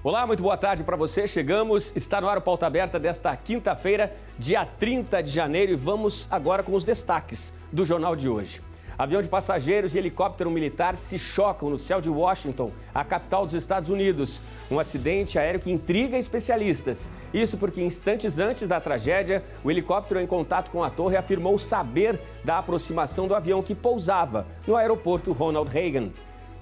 Olá, muito boa tarde para você. Está no ar o Pauta Aberta desta quinta-feira, dia 30 de janeiro, e vamos agora com os destaques do jornal de hoje. Avião de passageiros e helicóptero militar se chocam no céu de Washington, a capital dos Estados Unidos. Um acidente aéreo que intriga especialistas. Isso porque instantes antes da tragédia, o helicóptero em contato com a torre afirmou saber da aproximação do avião que pousava no aeroporto Ronald Reagan.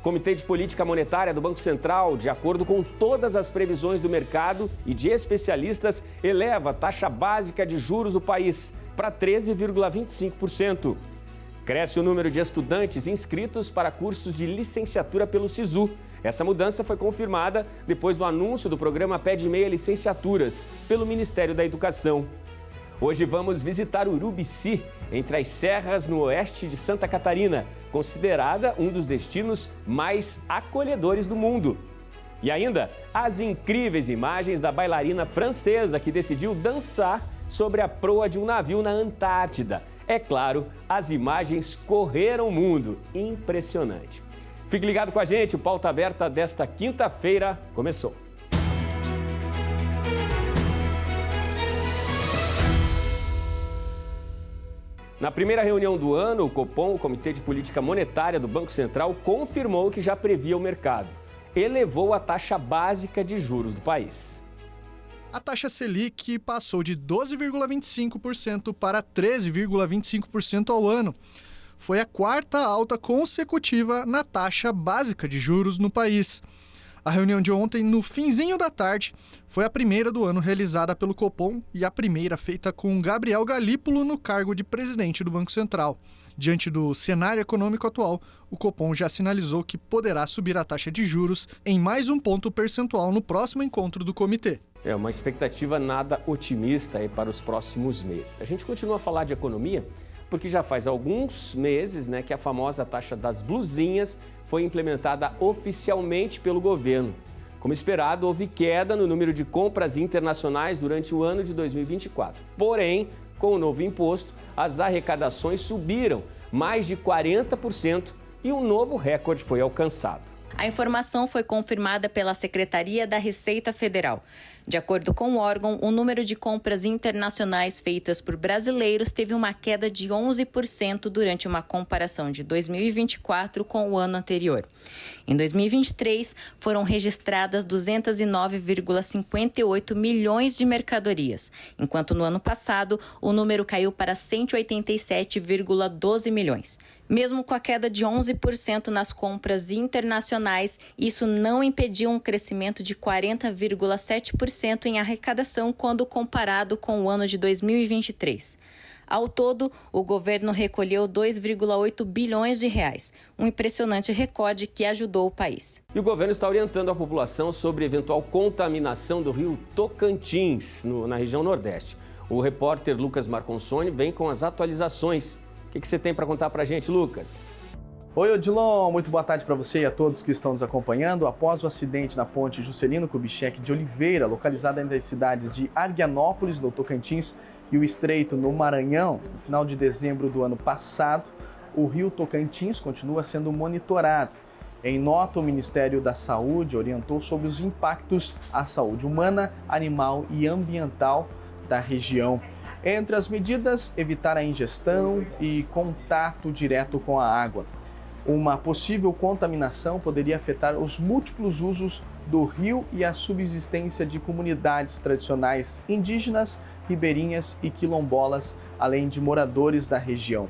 Comitê de Política Monetária do Banco Central, de acordo com todas as previsões do mercado e de especialistas, eleva a taxa básica de juros do país para 13,25%. Cresce o número de estudantes inscritos para cursos de licenciatura pelo SISU. Essa mudança foi confirmada depois do anúncio do programa Pé de Meia Licenciaturas pelo Ministério da Educação. Hoje vamos visitar Urubici, entre as serras no oeste de Santa Catarina, considerada um dos destinos mais acolhedores do mundo. E ainda, as incríveis imagens da bailarina francesa que decidiu dançar sobre a proa de um navio na Antártida. É claro, as imagens correram o mundo. Impressionante. Fique ligado com a gente, o Pauta Aberta desta quinta-feira começou. Na primeira reunião do ano, o Copom, o Comitê de Política Monetária do Banco Central, confirmou que já previa o mercado. Elevou a taxa básica de juros do país. A taxa Selic passou de 12,25% para 13,25% ao ano. Foi a quarta alta consecutiva na taxa básica de juros no país. A reunião de ontem, no finzinho da tarde, foi a primeira do ano realizada pelo Copom e a primeira feita com Gabriel Galípolo no cargo de presidente do Banco Central. Diante do cenário econômico atual, o Copom já sinalizou que poderá subir a taxa de juros em mais um ponto percentual no próximo encontro do comitê. É uma expectativa nada otimista aí para os próximos meses. A gente continua a falar de economia porque já faz alguns meses, que a famosa taxa das blusinhas foi implementada oficialmente pelo governo. Como esperado, houve queda no número de compras internacionais durante o ano de 2024. Porém, com o novo imposto, as arrecadações subiram mais de 40% e um novo recorde foi alcançado. A informação foi confirmada pela Secretaria da Receita Federal. De acordo com o órgão, o número de compras internacionais feitas por brasileiros teve uma queda de 11% durante uma comparação de 2024 com o ano anterior. Em 2023, foram registradas 209,58 milhões de mercadorias, enquanto no ano passado o número caiu para 187,12 milhões. Mesmo com a queda de 11% nas compras internacionais, isso não impediu um crescimento de 40,7% em arrecadação quando comparado com o ano de 2023. Ao todo, o governo recolheu 2,8 bilhões de reais, um impressionante recorde que ajudou o país. E o governo está orientando a população sobre eventual contaminação do rio Tocantins, na região Nordeste. O repórter Lucas Marconsoni vem com as atualizações. O que você tem para contar para a gente, Lucas? Oi, Odilon. Muito boa tarde para você e a todos que estão nos acompanhando. Após o acidente na ponte Juscelino Kubitschek de Oliveira, localizada entre as cidades de Argianópolis, no Tocantins, e o Estreito, no Maranhão, no final de dezembro do ano passado, o rio Tocantins continua sendo monitorado. Em nota, o Ministério da Saúde orientou sobre os impactos à saúde humana, animal e ambiental da região. Entre as medidas, evitar a ingestão e contato direto com a água. Uma possível contaminação poderia afetar os múltiplos usos do rio e a subsistência de comunidades tradicionais indígenas, ribeirinhas e quilombolas, além de moradores da região.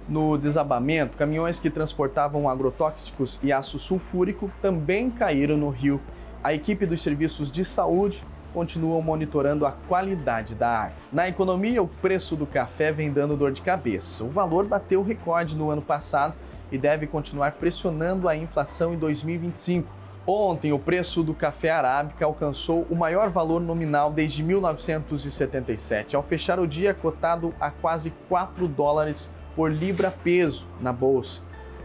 No desabamento, caminhões que transportavam agrotóxicos e aço sulfúrico também caíram no rio. A equipe dos serviços de saúde continuam monitorando a qualidade da água. Na economia, o preço do café vem dando dor de cabeça. O valor bateu recorde no ano passado e deve continuar pressionando a inflação em 2025. Ontem, o preço do café arábica alcançou o maior valor nominal desde 1977, ao fechar o dia cotado a quase $4 por libra-peso na bolsa.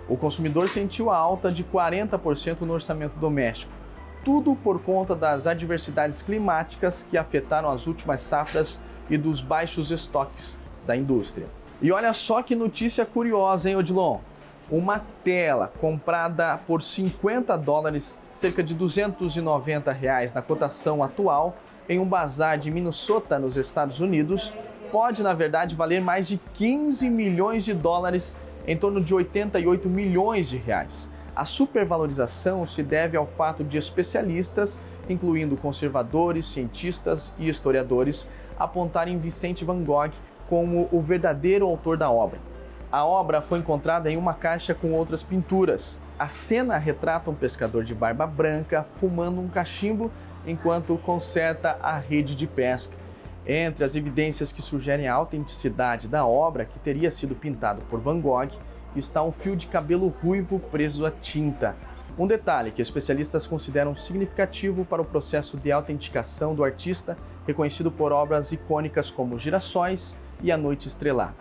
O consumidor sentiu a alta de 40% no orçamento doméstico. Tudo por conta das adversidades climáticas que afetaram as últimas safras e dos baixos estoques da indústria. E olha só que notícia curiosa, hein, Odilon? uma tela comprada por $50, cerca de R$290 na cotação atual, em um bazar de Minnesota, nos Estados Unidos, pode, na verdade, valer mais de $15 milhões, em torno de 88 milhões de reais. A supervalorização se deve ao fato de especialistas, incluindo conservadores, cientistas e historiadores, apontarem Vicente Van Gogh como o verdadeiro autor da obra. A obra foi encontrada em uma caixa com outras pinturas. A cena retrata um pescador de barba branca fumando um cachimbo enquanto conserta a rede de pesca. Entre as evidências que sugerem a autenticidade da obra, que teria sido pintado por Van Gogh, está um fio de cabelo ruivo preso à tinta. Um detalhe que especialistas consideram significativo para o processo de autenticação do artista, reconhecido por obras icônicas como Girassóis e A Noite Estrelada.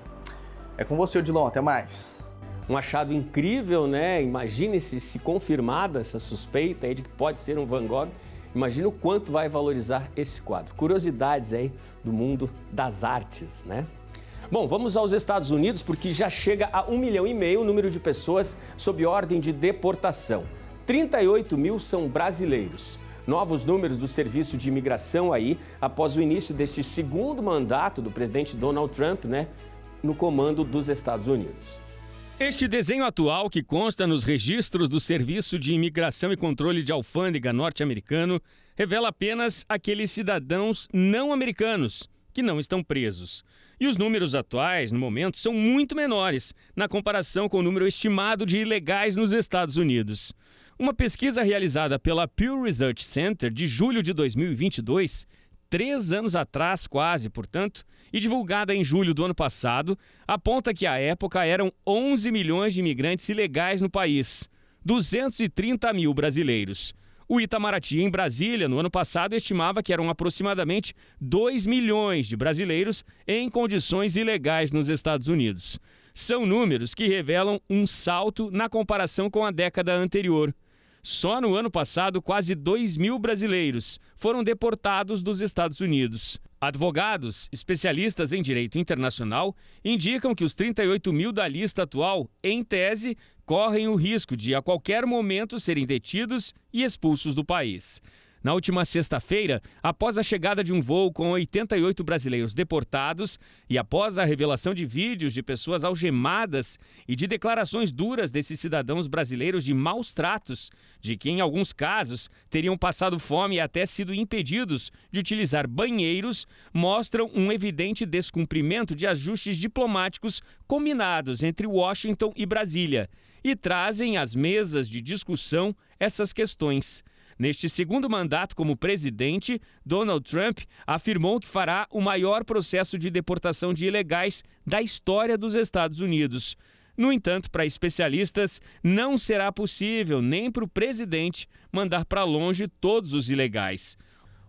É com você, Odilon. Até mais. Um achado incrível, né? Imagine-se se confirmada essa suspeita aí de que pode ser um Van Gogh. Imagina o quanto vai valorizar esse quadro. Curiosidades aí do mundo das artes, né? Bom, vamos aos Estados Unidos, porque já chega a 1,5 milhão o número de pessoas sob ordem de deportação. 38 mil são brasileiros. Novos números do Serviço de Imigração aí, após o início deste segundo mandato do presidente Donald Trump, né, no comando dos Estados Unidos. Este desenho atual, que consta nos registros do Serviço de Imigração e Controle de Alfândega norte-americano, revela apenas aqueles cidadãos não americanos que não estão presos. E os números atuais, no momento, são muito menores na comparação com o número estimado de ilegais nos Estados Unidos. Uma pesquisa realizada pela Pew Research Center de julho de 2022, 3 anos atrás quase, portanto, e divulgada em julho do ano passado, aponta que à época eram 11 milhões de imigrantes ilegais no país, 230 mil brasileiros. O Itamaraty, em Brasília, no ano passado, estimava que eram aproximadamente 2 milhões de brasileiros em condições ilegais nos Estados Unidos. São números que revelam um salto na comparação com a década anterior. Só no ano passado, quase 2 mil brasileiros foram deportados dos Estados Unidos. Advogados, especialistas em direito internacional, indicam que os 38 mil da lista atual, em tese, correm o risco de, a qualquer momento, serem detidos e expulsos do país. Na última sexta-feira, após a chegada de um voo com 88 brasileiros deportados e após a revelação de vídeos de pessoas algemadas e de declarações duras desses cidadãos brasileiros de maus tratos, de que em alguns casos teriam passado fome e até sido impedidos de utilizar banheiros, mostram um evidente descumprimento de ajustes diplomáticos combinados entre Washington e Brasília e trazem às mesas de discussão essas questões. Neste segundo mandato como presidente, Donald Trump afirmou que fará o maior processo de deportação de ilegais da história dos Estados Unidos. No entanto, para especialistas, não será possível nem para o presidente mandar para longe todos os ilegais.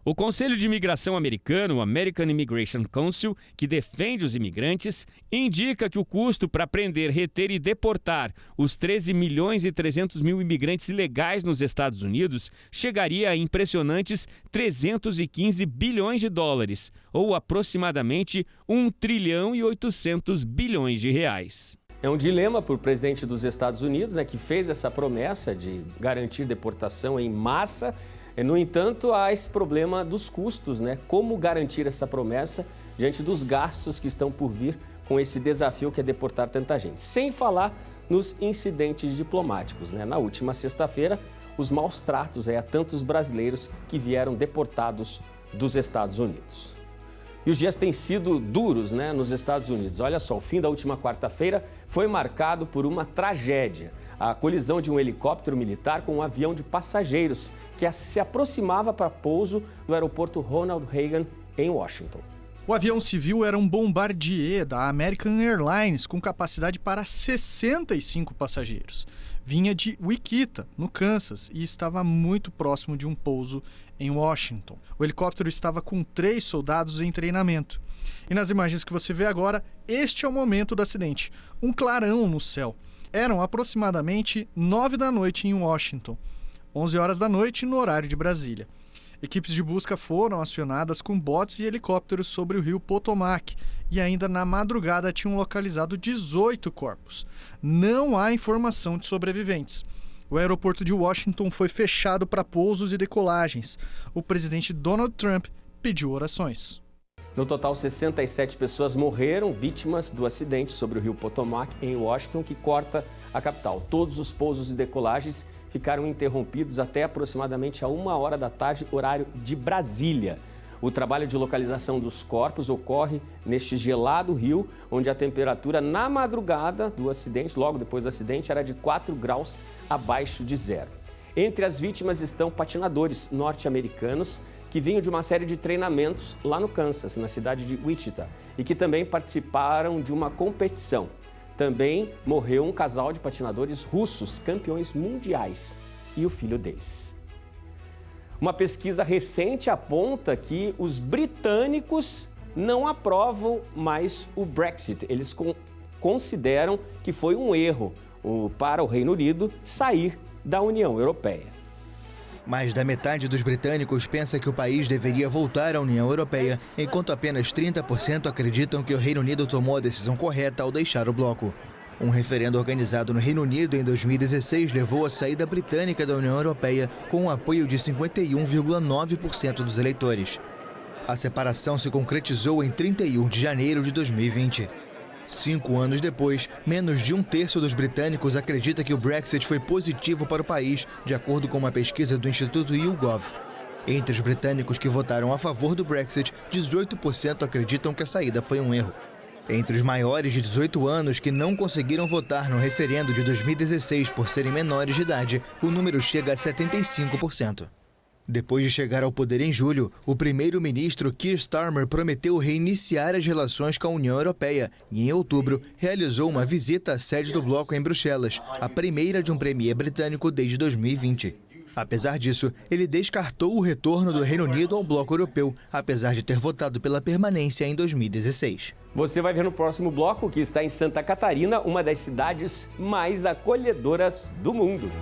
O Conselho de Imigração americano, o American Immigration Council, que defende os imigrantes, indica que o custo para prender, reter e deportar os 13 milhões e 300 mil imigrantes ilegais nos Estados Unidos chegaria a impressionantes 315 bilhões de dólares, ou aproximadamente 1 trilhão e 800 bilhões de reais. É um dilema para o presidente dos Estados Unidos, né, que fez essa promessa de garantir deportação em massa. No entanto, há esse problema dos custos, né? Como garantir essa promessa diante dos gastos que estão por vir com esse desafio que é deportar tanta gente? Sem falar nos incidentes diplomáticos, né? Na última sexta-feira, os maus tratos a tantos brasileiros que vieram deportados dos Estados Unidos. E os dias têm sido duros, né, nos Estados Unidos. Olha só, o fim da última quarta-feira foi marcado por uma tragédia. A colisão de um helicóptero militar com um avião de passageiros que se aproximava para pouso no aeroporto Ronald Reagan, em Washington. O avião civil era um Bombardier da American Airlines com capacidade para 65 passageiros. Vinha de Wichita, no Kansas, e estava muito próximo de um pouso em Washington. O helicóptero estava com 3 soldados em treinamento. E nas imagens que você vê agora, este é o momento do acidente. Um clarão no céu. Eram aproximadamente 9 da noite em Washington, 11 horas da noite no horário de Brasília. Equipes de busca foram acionadas com botes e helicópteros sobre o rio Potomac e ainda na madrugada tinham localizado 18 corpos. Não há informação de sobreviventes. O aeroporto de Washington foi fechado para pousos e decolagens. O presidente Donald Trump pediu orações. No total, 67 pessoas morreram vítimas do acidente sobre o rio Potomac, em Washington, que corta a capital. Todos os pousos e decolagens ficaram interrompidos até aproximadamente a 1h da tarde, horário de Brasília. O trabalho de localização dos corpos ocorre neste gelado rio, onde a temperatura na madrugada do acidente, logo depois do acidente, era de 4 graus abaixo de zero. Entre as vítimas estão patinadores norte-americanos que vinham de uma série de treinamentos lá no Kansas, na cidade de Wichita, e que também participaram de uma competição. Também morreu um casal de patinadores russos, campeões mundiais, e o filho deles. Uma pesquisa recente aponta que os britânicos não aprovam mais o Brexit. Eles consideram que foi um erro para o Reino Unido sair da União Europeia. Mais da metade dos britânicos pensa que o país deveria voltar à União Europeia, enquanto apenas 30% acreditam que o Reino Unido tomou a decisão correta ao deixar o bloco. Um referendo organizado no Reino Unido em 2016 levou à saída britânica da União Europeia com o apoio de 51,9% dos eleitores. A separação se concretizou em 31 de janeiro de 2020. 5 anos depois, menos de 1/3 dos britânicos acredita que o Brexit foi positivo para o país, de acordo com uma pesquisa do Instituto YouGov. Entre os britânicos que votaram a favor do Brexit, 18% acreditam que a saída foi um erro. Entre os maiores de 18 anos que não conseguiram votar no referendo de 2016 por serem menores de idade, o número chega a 75%. Depois de chegar ao poder em julho, o primeiro-ministro Keir Starmer prometeu reiniciar as relações com a União Europeia e, em outubro, realizou uma visita à sede do bloco em Bruxelas, a primeira de um premier britânico desde 2020. Apesar disso, ele descartou o retorno do Reino Unido ao bloco europeu, apesar de ter votado pela permanência em 2016. Você vai ver no próximo bloco que está em Santa Catarina, uma das cidades mais acolhedoras do mundo.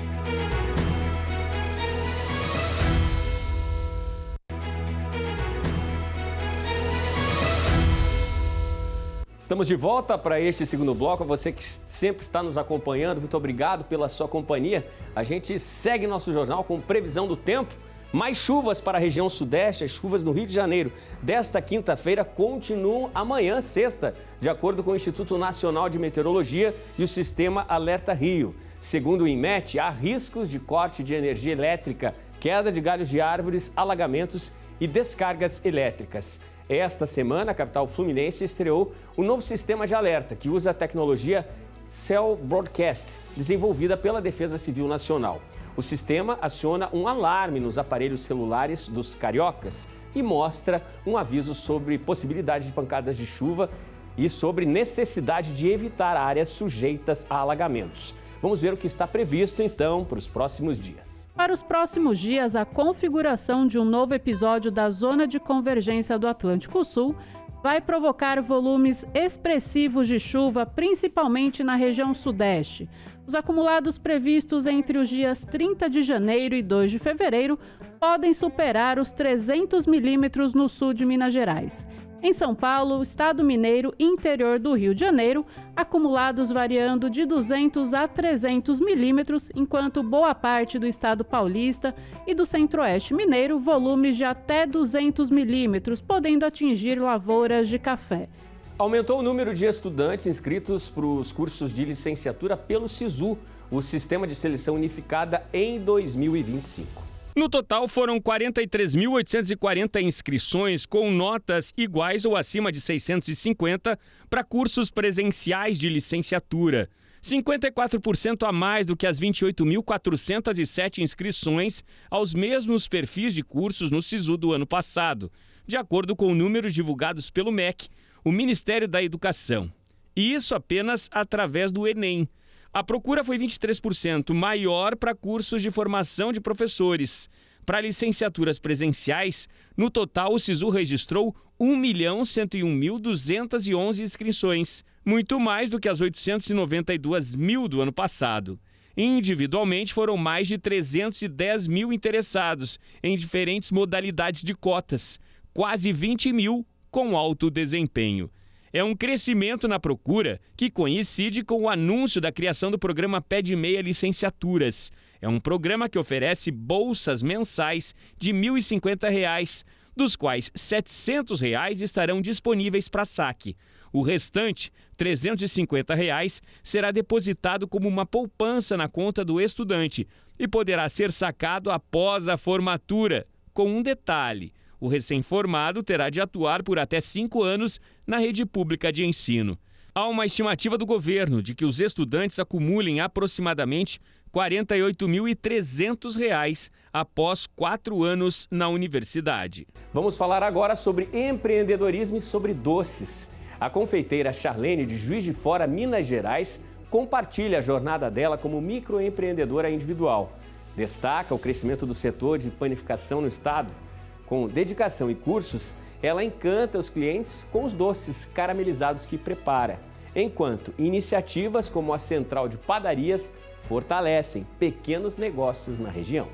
Estamos de volta para este segundo bloco. Você que sempre está nos acompanhando, muito obrigado pela sua companhia. A gente segue nosso jornal com previsão do tempo. Mais chuvas para a região sudeste, as chuvas no Rio de Janeiro desta quinta-feira continuam amanhã, sexta, de acordo com o Instituto Nacional de Meteorologia e o Sistema Alerta Rio. Segundo o INMET, há riscos de corte de energia elétrica, queda de galhos de árvores, alagamentos e descargas elétricas. Esta semana, a capital fluminense estreou um novo sistema de alerta que usa a tecnologia Cell Broadcast, desenvolvida pela Defesa Civil Nacional. O sistema aciona um alarme nos aparelhos celulares dos cariocas e mostra um aviso sobre possibilidade de pancadas de chuva e sobre necessidade de evitar áreas sujeitas a alagamentos. Vamos ver o que está previsto, então, para os próximos dias. Para os próximos dias, a configuração de um novo episódio da Zona de Convergência do Atlântico Sul vai provocar volumes expressivos de chuva, principalmente na região sudeste. Os acumulados previstos entre os dias 30 de janeiro e 2 de fevereiro podem superar os 300 milímetros no sul de Minas Gerais. Em São Paulo, Estado Mineiro e interior do Rio de Janeiro, acumulados variando de 200 a 300 milímetros, enquanto boa parte do estado paulista e do centro-oeste mineiro, volumes de até 200 milímetros, podendo atingir lavouras de café. Aumentou o número de estudantes inscritos para os cursos de licenciatura pelo SISU, o Sistema de Seleção Unificada, em 2025. No total, foram 43.840 inscrições com notas iguais ou acima de 650 para cursos presenciais de licenciatura. 54% a mais do que as 28.407 inscrições aos mesmos perfis de cursos no SISU do ano passado, de acordo com números divulgados pelo MEC, o Ministério da Educação. E isso apenas através do Enem. A procura foi 23% maior para cursos de formação de professores. Para licenciaturas presenciais, no total o SISU registrou 1.101.211 inscrições, muito mais do que as 892 mil do ano passado. Individualmente, foram mais de 310 mil interessados em diferentes modalidades de cotas, quase 20 mil com alto desempenho. É um crescimento na procura que coincide com o anúncio da criação do programa Pé de Meia Licenciaturas. É um programa que oferece bolsas mensais de R$ 1.050, dos quais R$ 700 estarão disponíveis para saque. O restante, R$ 350, será depositado como uma poupança na conta do estudante e poderá ser sacado após a formatura, com um detalhe: o recém-formado terá de atuar por até 5 anos na rede pública de ensino. Há uma estimativa do governo de que os estudantes acumulem aproximadamente R$ 48.300 após 4 anos na universidade. Vamos falar agora sobre empreendedorismo e sobre doces. A confeiteira Charlene, de Juiz de Fora, Minas Gerais, compartilha a jornada dela como microempreendedora individual. Destaca o crescimento do setor de panificação no estado. Com dedicação e cursos, ela encanta os clientes com os doces caramelizados que prepara, enquanto iniciativas como a Central de Padarias fortalecem pequenos negócios na região.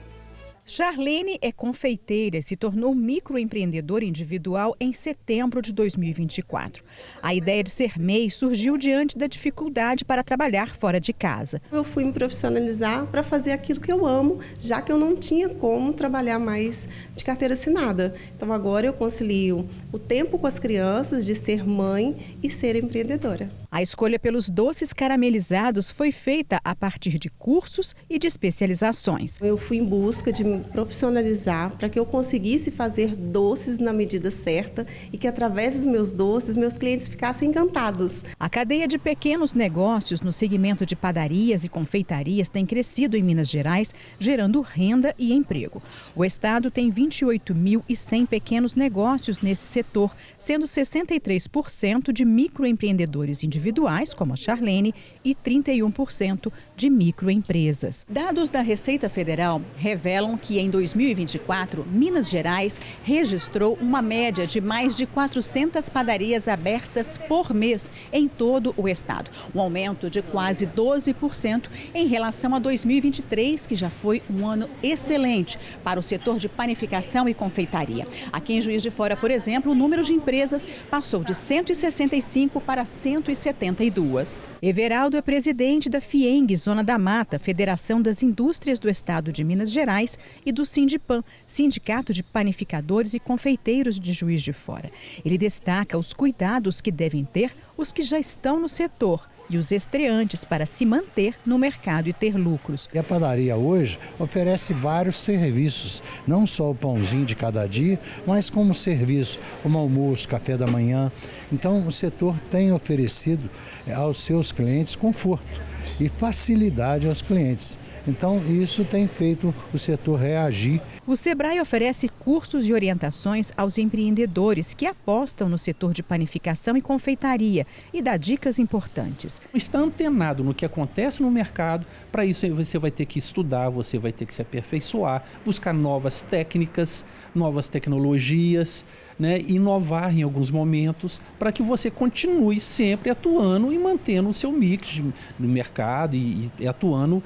Charlene é confeiteira e se tornou microempreendedora individual em setembro de 2024. A ideia de ser MEI surgiu diante da dificuldade para trabalhar fora de casa. Eu fui me profissionalizar para fazer aquilo que eu amo, já que eu não tinha como trabalhar mais de carteira assinada. Então agora eu concilio o tempo com as crianças de ser mãe e ser empreendedora. A escolha pelos doces caramelizados foi feita a partir de cursos e de especializações. Eu fui em busca de me profissionalizar para que eu conseguisse fazer doces na medida certa e que através dos meus doces, meus clientes ficassem encantados. A cadeia de pequenos negócios no segmento de padarias e confeitarias tem crescido em Minas Gerais, gerando renda e emprego. O estado tem 28.100 pequenos negócios nesse setor, sendo 63% de microempreendedores individuais, como a Charlene, e 31% de microempresas. Dados da Receita Federal revelam que em 2024, Minas Gerais registrou uma média de mais de 400 padarias abertas por mês em todo o estado, um aumento de quase 12% em relação a 2023, que já foi um ano excelente para o setor de panificação e confeitaria. Aqui em Juiz de Fora, por exemplo, o número de empresas passou de 165 para 172. Everaldo é presidente da FIENG, Zona da Mata, Federação das Indústrias do Estado de Minas Gerais, e do Sindipan, Sindicato de Panificadores e Confeiteiros de Juiz de Fora. Ele destaca os cuidados que devem ter os que já estão no setor e os estreantes para se manter no mercado e ter lucros. E a padaria hoje oferece vários serviços, não só o pãozinho de cada dia, mas como serviço, como almoço, café da manhã. Então o setor tem oferecido aos seus clientes conforto e facilidade aos clientes. Então, isso tem feito o setor reagir. O Sebrae oferece cursos e orientações aos empreendedores que apostam no setor de panificação e confeitaria e dá dicas importantes. Está antenado no que acontece no mercado, para isso você vai ter que estudar, você vai ter que se aperfeiçoar, buscar novas técnicas, novas tecnologias, né, inovar em alguns momentos para que você continue sempre atuando e mantendo o seu mix no mercado e atuando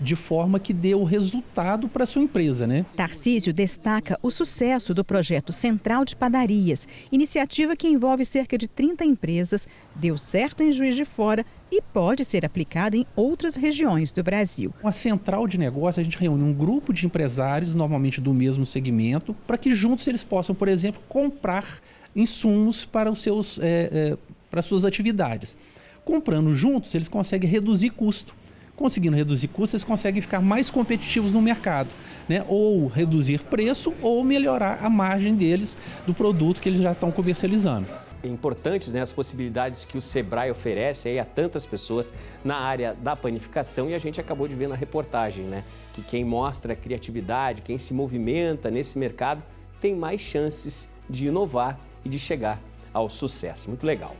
de forma que dê o resultado para a sua empresa, né? Tarcísio destaca o sucesso do projeto Central de Padarias, iniciativa que envolve cerca de 30 empresas, deu certo em Juiz de Fora e pode ser aplicada em outras regiões do Brasil. Uma central de negócio, a gente reúne um grupo de empresários, normalmente do mesmo segmento, para que juntos eles possam, por exemplo, comprar insumos para para as suas atividades. Comprando juntos, eles conseguem reduzir custo. Conseguindo reduzir custos, eles conseguem ficar mais competitivos no mercado, né? Ou reduzir preço ou melhorar a margem deles do produto que eles já estão comercializando. Importantes, né, as possibilidades que o Sebrae oferece aí a tantas pessoas na área da panificação, e a gente acabou de ver na reportagem, né, que quem mostra criatividade, quem se movimenta nesse mercado tem mais chances de inovar e de chegar ao sucesso. Muito legal.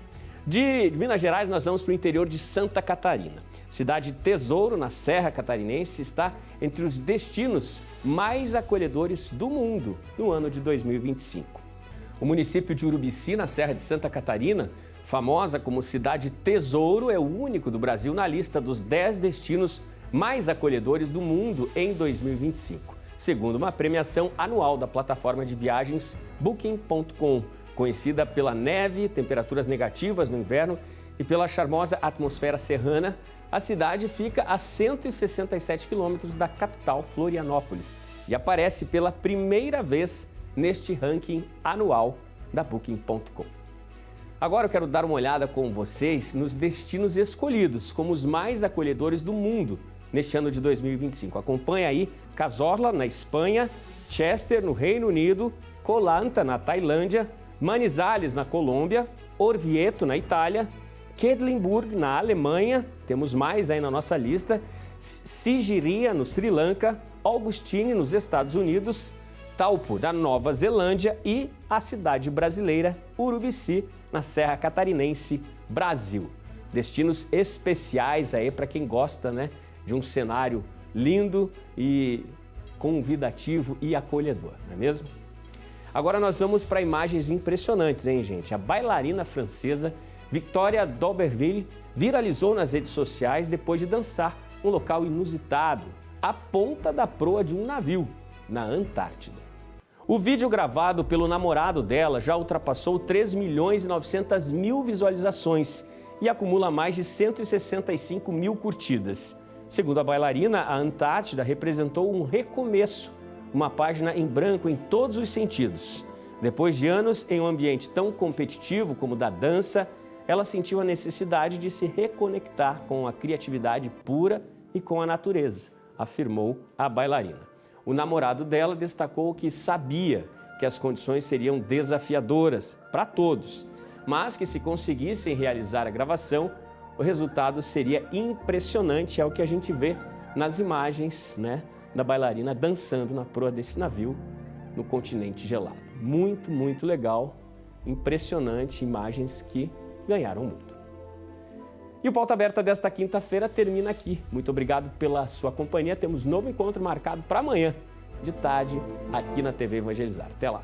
De Minas Gerais, nós vamos para o interior de Santa Catarina. Cidade Tesouro, na Serra Catarinense, está entre os destinos mais acolhedores do mundo no ano de 2025. O município de Urubici, na Serra de Santa Catarina, famosa como Cidade Tesouro, é o único do Brasil na lista dos 10 destinos mais acolhedores do mundo em 2025, segundo uma premiação anual da plataforma de viagens Booking.com, conhecida pela neve, temperaturas negativas no inverno e pela charmosa atmosfera serrana. A cidade fica a 167 quilômetros da capital, Florianópolis, e aparece pela primeira vez neste ranking anual da Booking.com. Agora eu quero dar uma olhada com vocês nos destinos escolhidos como os mais acolhedores do mundo neste ano de 2025. Acompanhe aí Cazorla, na Espanha, Chester, no Reino Unido, Koh Lanta, na Tailândia, Manizales, na Colômbia, Orvieto, na Itália, Quedlinburg, na Alemanha, temos mais aí na nossa lista, Sigiriya, no Sri Lanka, Augustine, nos Estados Unidos, Taupo, na Nova Zelândia e a cidade brasileira Urubici, na Serra Catarinense, Brasil. Destinos especiais aí para quem gosta, né, de um cenário lindo e convidativo e acolhedor, não é mesmo? Agora nós vamos para imagens impressionantes, hein, gente? A bailarina francesa Victoria d'Aubervilliers viralizou nas redes sociais depois de dançar um local inusitado, a ponta da proa de um navio, na Antártida. O vídeo gravado pelo namorado dela já ultrapassou 3.900.000 visualizações e acumula mais de 165 mil curtidas. Segundo a bailarina, a Antártida representou um recomeço, uma página em branco em todos os sentidos. Depois de anos em um ambiente tão competitivo como o da dança, ela sentiu a necessidade de se reconectar com a criatividade pura e com a natureza, afirmou a bailarina. O namorado dela destacou que sabia que as condições seriam desafiadoras para todos, mas que se conseguissem realizar a gravação, o resultado seria impressionante, é o que a gente vê nas imagens, né, da bailarina dançando na proa desse navio no continente gelado. Muito, muito legal, impressionante, imagens que ganharam muito. E o Pauta Aberta desta quinta-feira termina aqui. Muito obrigado pela sua companhia. Temos novo encontro marcado para amanhã, de tarde, aqui na TV Evangelizar. Até lá!